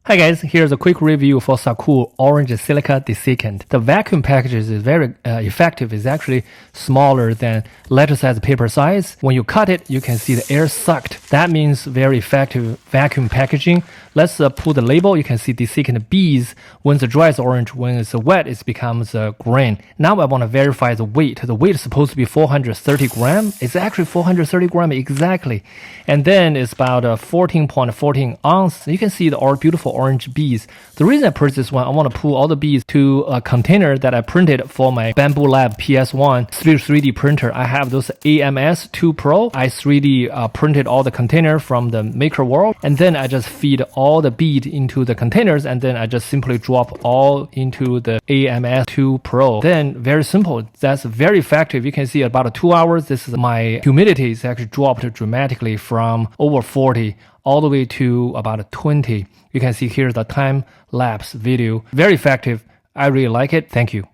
Hi guys, here's a quick review for Sukh Orange Silica Desiccant. The vacuum package is very effective. It's actually smaller than letter-size paper size. When you cut it, you can see the air sucked. That means very effective vacuum packaging. Let's pull the label. You can see desiccant beads. When it's dry, it's orange. When it's wet, it becomes green. Now I want to verify the weight. The weight is supposed to be 430 grams. It's actually 430 grams exactly. And then it's about 14.14 ounce. You can see the beautiful orange beads. The reason I purchased this one, I want to pull all the beads to a container that I printed for my Bambu Lab PS1 3D printer. I have those AMS 2 Pro. I 3D printed all the container from the Maker World, and then I just feed all the bead into the containers, and then I just simply drop all into the AMS 2 Pro. Then very simple. That's very effective. You can see about 2 hours. This is my humidity is actually dropped dramatically from over 40 all the way to about 20. You can see here the time lapse video. Very effective. I really like it. Thank you.